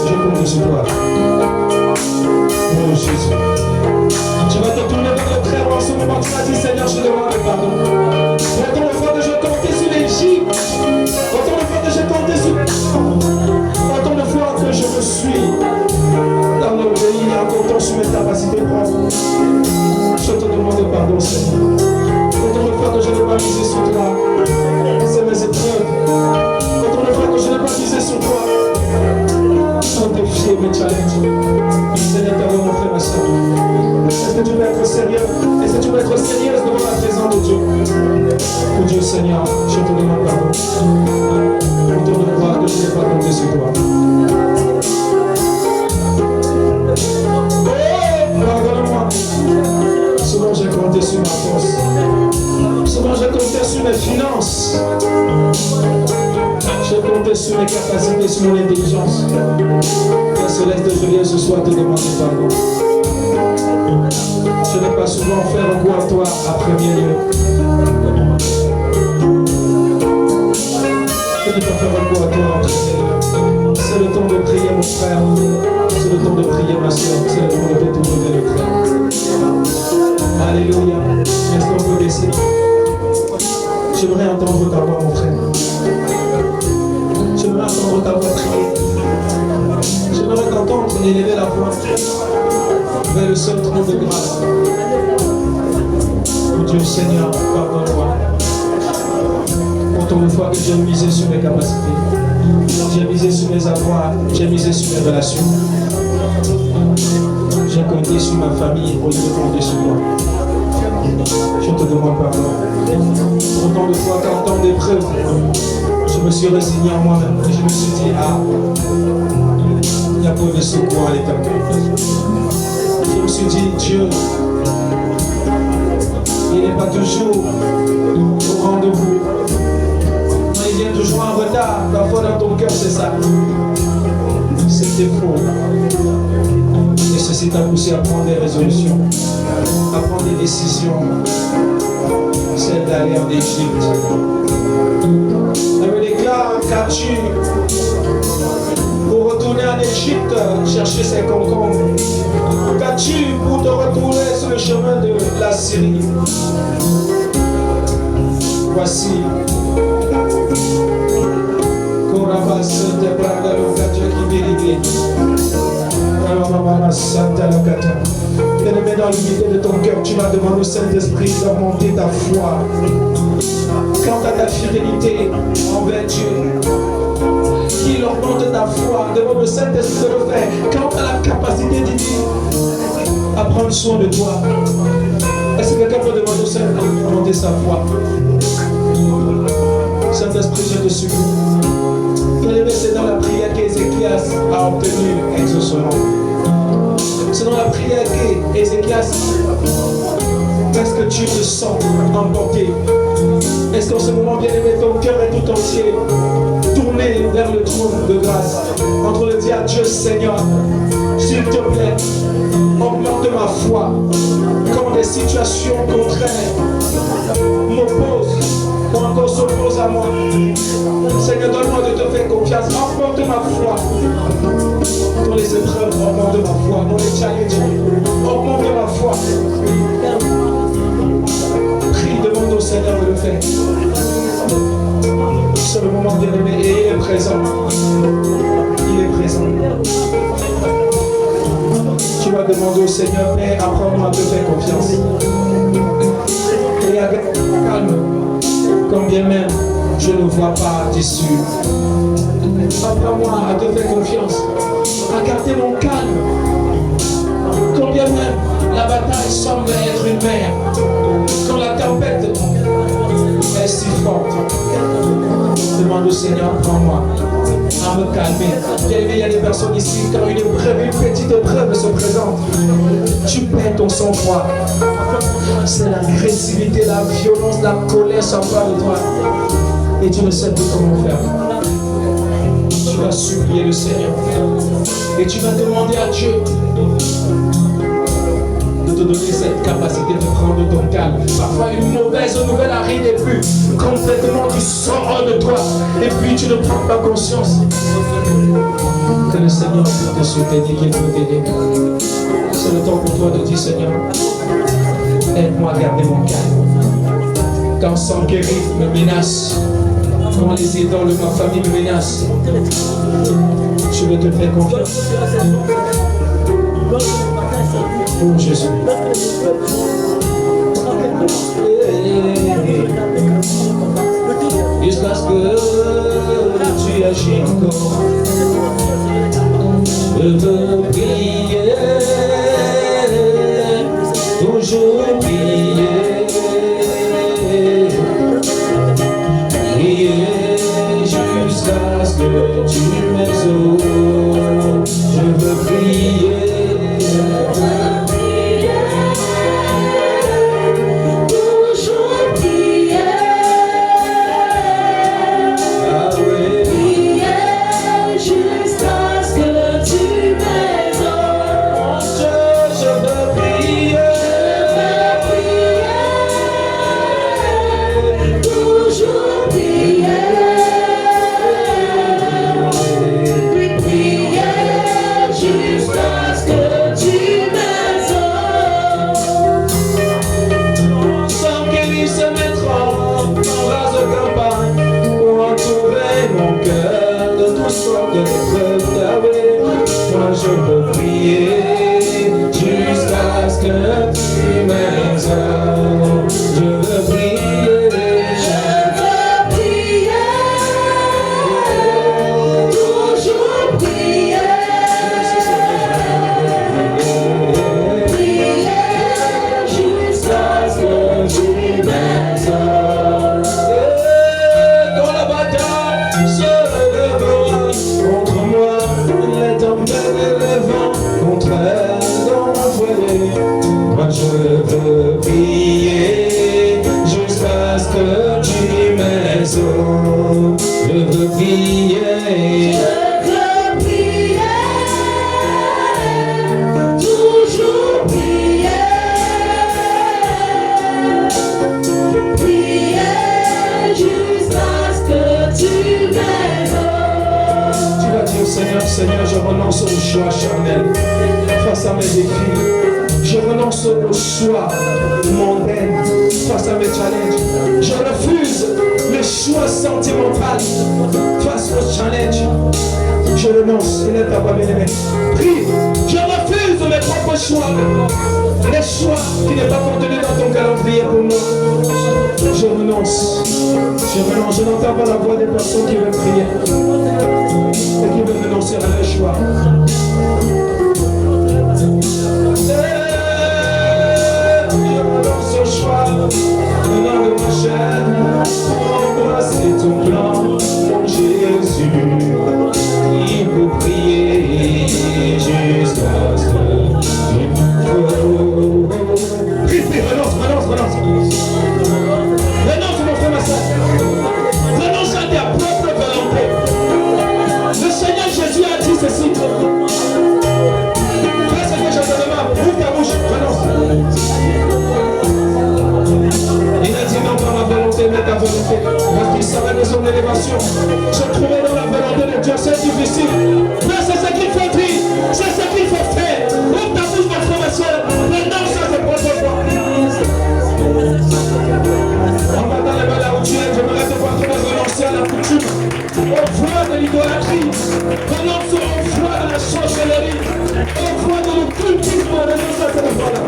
je compte sur toi. Oh Jésus. Tu vas te tourner vers le frère en ce moment. Tu vas dire, Seigneur, je demande pardon. Autant de fois que je comptais sur l'Égypte, autant de fois que je comptais sur autant de fois que je me suis dans l'orgueil en comptant sur mes capacités propres. Je te demande pardon, Seigneur. Autant de fois que je n'ai pas misé sur toi, c'est mes épreuves. Autant de fois que je n'ai pas misé sur toi, sans défier mes challenges. Seigneur, pardon, mon frère, ma soeur. Est-ce que tu veux être sérieux? Est-ce que tu veux être sérieuse devant la présence de Dieu? Oh Dieu Seigneur, je te demande pardon. Pour te croire que je n'ai pas compté sur toi. Oh, pardonne-moi. Souvent j'ai compté sur ma force. Souvent j'ai compté sur mes finances. J'ai compté sur mes capacités, sur mon intelligence. Père Céleste, je viens ce soir te demander pardon. Je n'ai pas souvent fait recours à toi à premier lieu. Je n'ai pas fait recours à toi en premier lieu. C'est le temps de prier mon frère. C'est le temps de prier ma soeur. C'est le temps de te tourner le frère. Alléluia. Est-ce qu'on peut laisser? J'aimerais entendre ta voix mon frère. J'aimerais entendre ta voix prier. J'aimerais t'entendre élever la voix vers le seul trône de grâce. Oh Dieu Seigneur, pardonne-moi. Autant de fois que j'ai misé sur mes capacités, j'ai misé sur mes avoirs, j'ai misé sur mes relations. J'ai compté sur ma famille au lieu de compter sur moi. Je te demande pardon. Autant de fois qu'en temps d'épreuve, je me suis résigné en moi-même et je me suis dit, ah, il y a peu de secours à l'éternel. Je me suis dit, Dieu, il n'est pas toujours au rendez-vous. Il vient toujours en retard. Parfois dans ton cœur, c'est ça. C'était faux. Et ceci t'a poussé à prendre des résolutions, à prendre des décisions. Celle d'aller en Égypte. Elle me déclare, qu'as-tu pour retourner en Égypte chercher ses concombres? Qu'as-tu pour te retrouver sur le chemin de la Syrie? Voici. Bien-aimé, dans l'unité de ton cœur, tu vas demander au Saint-Esprit d'augmenter ta foi. Quant à ta fidélité envers Dieu, qu'il augmente ta foi. Demande au Saint-Esprit de le faire. Quant à la capacité divine à prendre soin de toi. Est-ce que quelqu'un peut demander au Saint-Esprit d'augmenter sa foi? Saint-Esprit, je te supplie. C'est dans la prière qu'Ézéchias a obtenu exaucement. C'est dans la prière qu'Ézéchias, est-ce que tu te sens emporté? Est-ce qu'en ce moment, bien-aimé, ton cœur est tout entier tourné vers le trône de grâce, en train de dire à Dieu, Seigneur, s'il te plaît, augmente ma foi quand des situations contraires m'opposent ou encore s'opposent à moi. Seigneur, donne-moi de te faire confiance, augmente ma foi dans les épreuves, augmente ma foi dans les challenges, augmente ma foi. Prie, demande au Seigneur de le faire. C'est le moment bien aimé et il est présent. Il est présent. Tu vas demander au Seigneur, mais apprends-moi à te faire confiance. Et avec calme, quand bien même je ne vois pas d'issue. Apprends-moi à te faire confiance, à garder mon calme. Quand bien même la bataille semble être une mer, quand la tempête est si forte, demande au Seigneur, prends-moi à me calmer. Bien aimé, il y a des personnes ici, quand une épreuve, une petite épreuve se présente, tu perds ton sang-froid. C'est l'agressivité, la violence, la colère s'empare de toi. Et tu ne sais plus comment faire. Tu vas supplier le Seigneur. Et tu vas demander à Dieu de te donner cette capacité de prendre ton calme. Parfois une mauvaise nouvelle arrive et puis complètement tu sors de toi. Et puis tu ne prends pas conscience que le Seigneur peut te soutenir, qu'il peut t'aider. C'est le temps pour toi de dire, Seigneur, aide-moi à garder mon calme. Quand sans guérir me menace, quand les idoles de ma famille me menacent, je vais te faire confiance. Oh Jésus. Jusqu'à ce que tu agis encore, je veux prier, toujours prier, prier jusqu'à ce que tu m'exauces. Je veux prier. Je veux prier jusqu'à ce que tu m'exauces. Je veux prier, toujours prier, prier jusqu'à ce que tu m'exauces. Quand la bataille se lèvera contre moi, les tempêtes et le vent contraire dans mon foyer, moi je veux prier jusqu'à ce que tu m'exauces. Je veux prier. Je veux prier, toujours prier, prier jusqu'à ce que tu m'exauces. Tu vas dire, Seigneur, Seigneur, je renonce au choix charnel face à mes défis. Je renonce au choix mondain face à mes challenges. Je refuse le choix sentimental face aux challenges. Je renonce. Il n'est pas bien-aimé. Prie. Je refuse mes propres choix. Les choix qui n'est pas contenu dans ton calendrier pour moi. Je renonce. Je renonce. Je n'entends pas la voix des personnes qui veulent prier et qui veulent renoncer à leurs choix. Je renonce au choix. Au nom de ma chair, embrasser ton plan, mon Jésus. Il peut prier jusqu'à ce que tu m'exauces. Prie, prie, renonce, renonce, renonce. Renonce, mon frère, ma soeur. Renonce à ta propre volonté. Le Seigneur Jésus a dit ceci. Fais ce que je te demande. Ouvre ta bouche, renonce. Il a dit non pas ma volonté, mais ta volonté. Parce qu'il savait de son élévation. Se trouver dans la volonté de Dieu, c'est difficile. Mais c'est ce qu'il faut dire. C'est ce qu'il faut faire. Ouvre ta bouche, ma frère, ma soeur. Renonce à tes propres voies. En battant les balles à où tu es, j'aimerais te voir renoncer à la coutume, aux voies de l'idolâtrie, renonce aux voies de la sorcellerie, aux voies de l'occultisme, renonce à cette voie-là.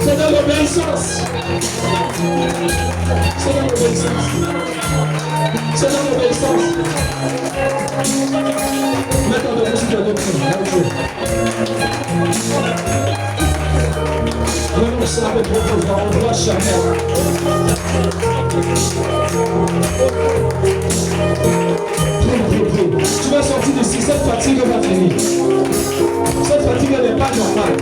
C'est dans l'obéissance. C'est dans l'obéissance. C'est dans l'obéissance. Mettons de musique à deux. ça avec votre voix, on doit jamais. Tu vas sortir d'ici, cette fatigue va venir. Cette fatigue n'est pas normale.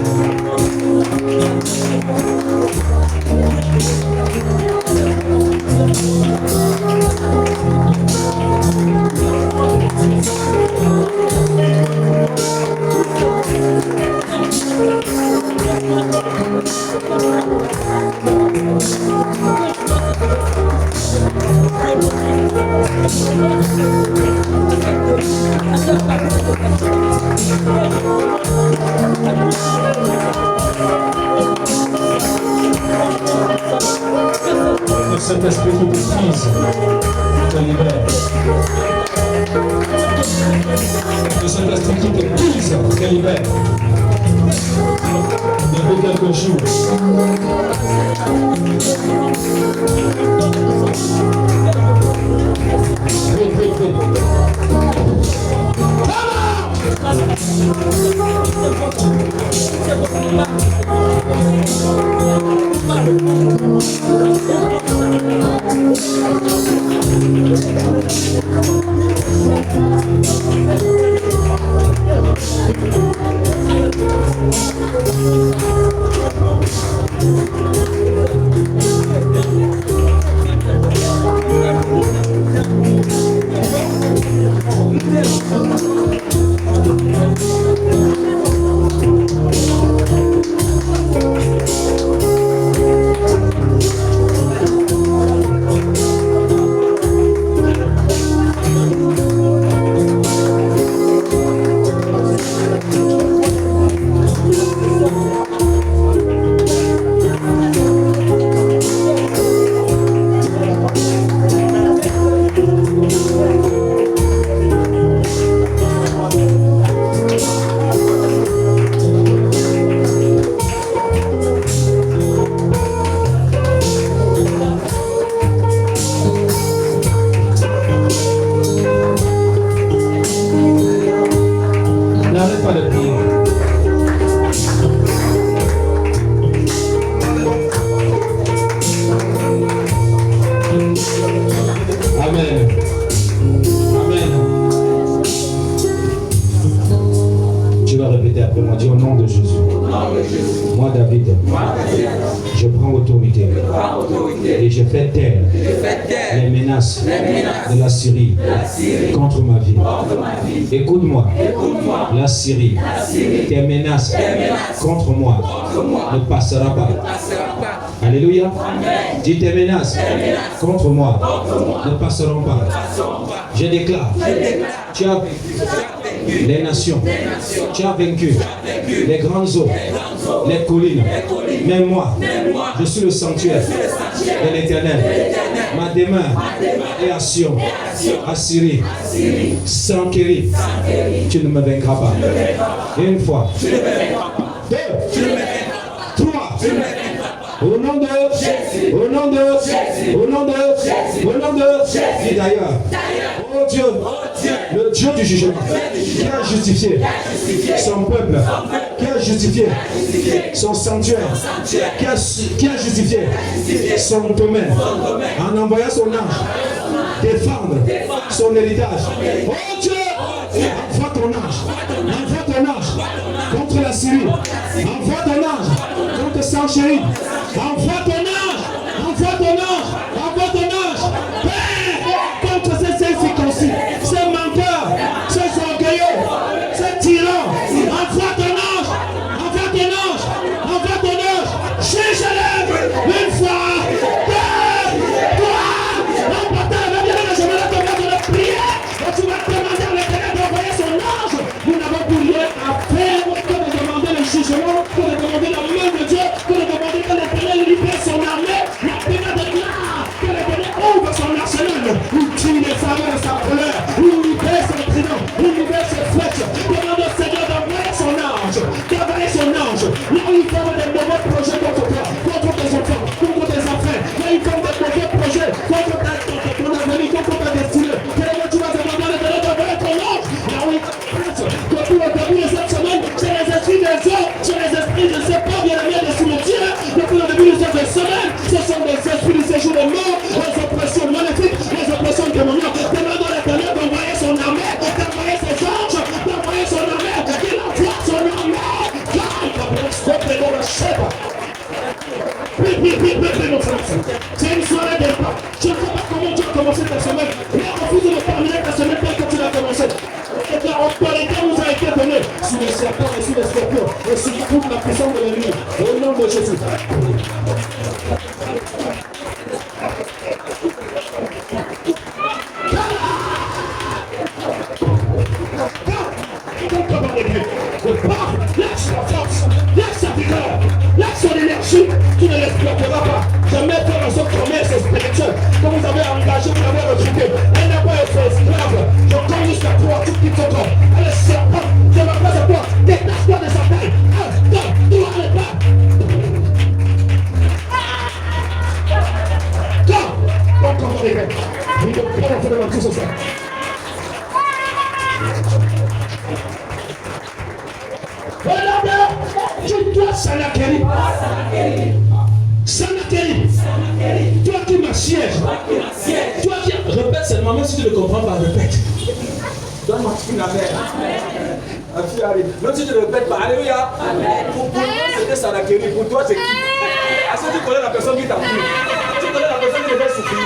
Que cet esprit qui te frise te libère. Que cet esprit qui te frise te libère. Depuis quelques jours. Je prends autorité et je fais taire les menaces de la Syrie contre ma vie. Écoute-moi, la Syrie, tes menaces contre moi ne passera pas. Alléluia. Dis tes menaces contre moi ne passeront pas. Je déclare, tu as les nations, tu as vaincu les grandes eaux, les collines. Mais moi, je suis le sanctuaire de l'Éternel. Ma demeure est à Sion, à Syrie, Sankéry. Tu ne me vaincras pas. Et une fois, deux, trois. Au nom de Jésus, au nom de Jésus, au nom de Jésus, au nom de Jésus. Et d'ailleurs, oh Dieu, le Dieu du jugement, qui a justifié son peuple, qui a justifié son sanctuaire, qui a justifié son domaine, en envoyant son ange défendre son héritage. Oh Dieu, envoie ton ange contre la Syrie, envoie ton ange contre Sanchérib, envoie ton ange, Père, contre ces incirconcis, ces menteurs, ces orgueilleux, ces tyrans, envoie ton ange, juge-les une fois, deux, trois, l'emporter, le bien de chemin, tu vas te prier, et tu vas demander à l'Éternel d'envoyer son ange. Nous n'avons plus rien à faire que de demander le jugement, que de demander la main de Dieu, que de demander que l'Éternel libère son C'est une soirée de pas. Je ne sais pas comment tu as commencé ta semaine. Mais refuse de terminer ta semaine telle que tu l'as commencé. Et la autorité vous a été donnée sur les serpents et sur les scorpions et sur toute la puissance de l'ennemi. Au nom de Jésus. Laisse la force, laisse sa vigueur, laisse son énergie, tu ne l'exploiteras pas. Jamais faire un autre promesse spirituelle que vous avez engagé, vous l'avez recruté. Elle n'a pas été esclave. Je compte jusqu'à toi, tu quittes ton corps. Elle est serpent, je m'apprête à toi, détache-toi de sa taille. Tu vas aller pas. Quand on est bête, il ne peut pas faire tout ce soir. Tu dois Sanakeri. Sanakeri. Toi qui m'assièges. Toi qui répète seulement, même si tu ne comprends pas, répète. Donne-moi une affaire. Même si tu ne répètes pas, alléluia. Pour moi, c'était Sanakeri. Pour toi, c'est qui? Est-ce que tu connais la personne qui t'a pris? Tu connais la personne qui devait souffrir?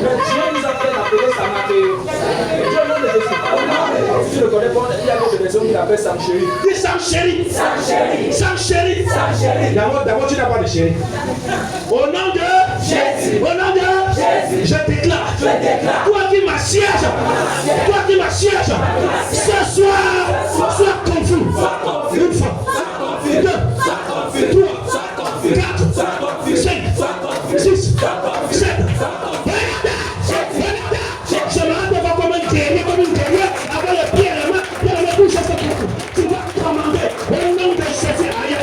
Mais Dieu nous a fait l'appeler Sanakeri. Dieu nous a fait. Si tu ne connais pas, il y a d'autres personnes qui l'appellent Sanchéri. Dis Sanchéri. Sanchéri. D'abord, tu n'as pas de chéri. Au nom de Jésus. Au nom de Jésus. Je déclare. Toi qui m'assièges. Toi qui m'assièges. Ce soir, sois confus. Une fois. Deux. Trois. 4. 5. 6. 7. Je me rends devant comme un guerrier, avec le pied et la main, touche à ce truc. Tu vas commander au nom de Jésus. Allez,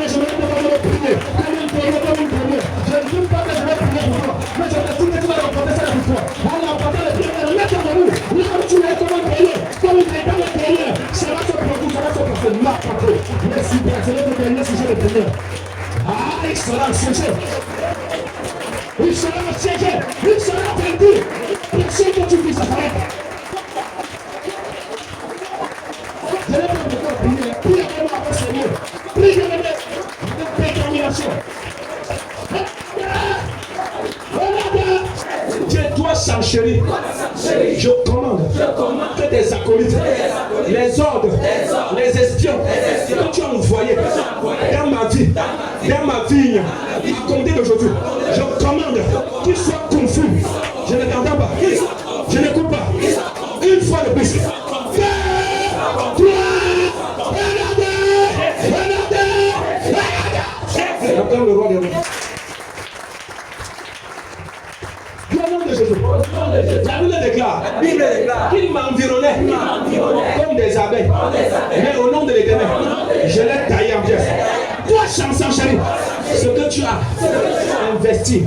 je me rends devant le prier, comme un guerrier. Je ne dis pas que je vais prier pour toi, mais je t'estime que tu vas remporter ça pour toi. Allez, emporter le pied et le mettre en nous. Là où tu es comme un guerrier, comme un guerrier, ça va se produire, ça va se passer. Merci, Père, c'est le dernier sujet de Seigneur. Ah, excellent, sujet. Il sera assiégé, il sera perdu. Personne que tu puisses apparaître. Je n'ai pas de quoi prier. Prie avec moi, Seigneur. Prie avec moi. Détermination. Tu dois s'enchérir. Je commande que tes acolytes, les ordres, les espions que tu as envoyés dans ma vie, dans ma vigne, à compter d'aujourd'hui, je commande qu'ils soient confus. Je ne t'entends pas. Je n'écoute pas. Une fois de plus. 2, 3, regardez. J'entends le roi des rois. La Bible déclare qu'il m'environnait comme des abeilles. Mais au nom de l'Éternel, je l'ai taillé en pièces. Toi, chanson chérie, ce que tu as investi,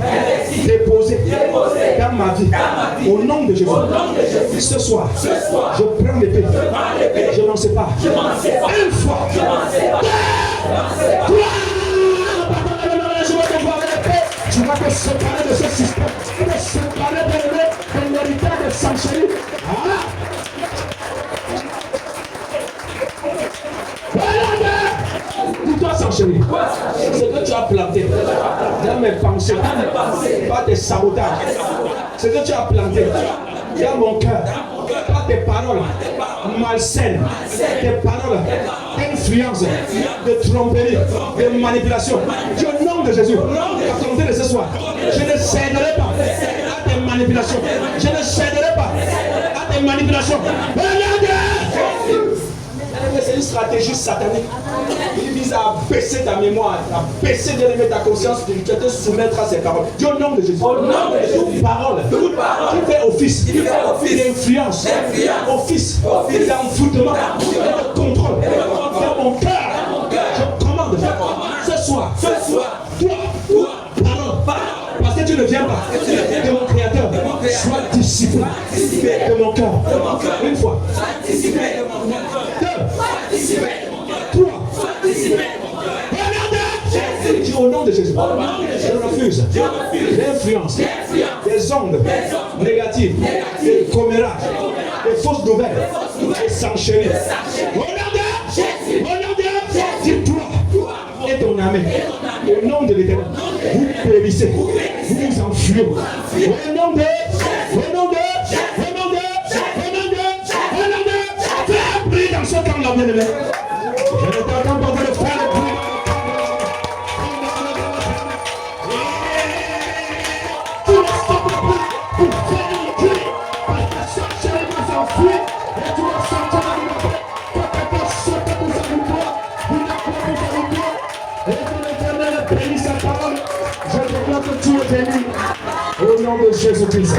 déposé dans ma vie, au nom de Jésus, ce soir, je prends l'épée, je n'en sais pas. Une fois, 2, 3, tu vas te séparer de ce système, te séparer de l'héritage de Sanchéry. Dis-toi Sanchéry, ce que tu as planté dans mes pensées, pas tes sabotages, ce que tu as planté dans mon cœur, pas tes paroles malsaines, tes paroles d'influence, de tromperie, de manipulation. Au nom de Jésus, à compter de ce soir, je ne céderai pas à tes manipulations. Je ne céderai pas à tes manipulations. C'est une stratégie satanique. Il vise à baisser ta mémoire, à baisser ta conscience spirituelle, te soumettre à ses paroles. Dis au nom de Jésus. Toute parole qui fait office d'influence, office d'envoûtement, de contrôle dans mon cœur. Je commande ce soir, toi, parole, parce que tu ne viens pas de mon Créateur, sois dissipé de mon cœur. Une fois. 2, 3. Dis au nom de Jésus, je refuse l'influence des ondes négatives, des commérages, des fausses nouvelles, des Sanchéry. Au nom de Jésus, dis-toi armée. Au nom de l'Éternel, vous périssez, vous vous enfuyez. Au nom de, fais un bruit dans ce camp-là, bien-aimé. Je ne t'entends pas de faire le bruit. Tu ne stop le bruit pour faire le cri, parce que sorcier vous enfuit, et tu vas sortir de l'île. Quand quelqu'un saute à vous à toi, vous n'êtes pas vous à toi, et que l'Éternel bénisse sa parole. Je déclare que tu es béni au nom de Jésus-Christ.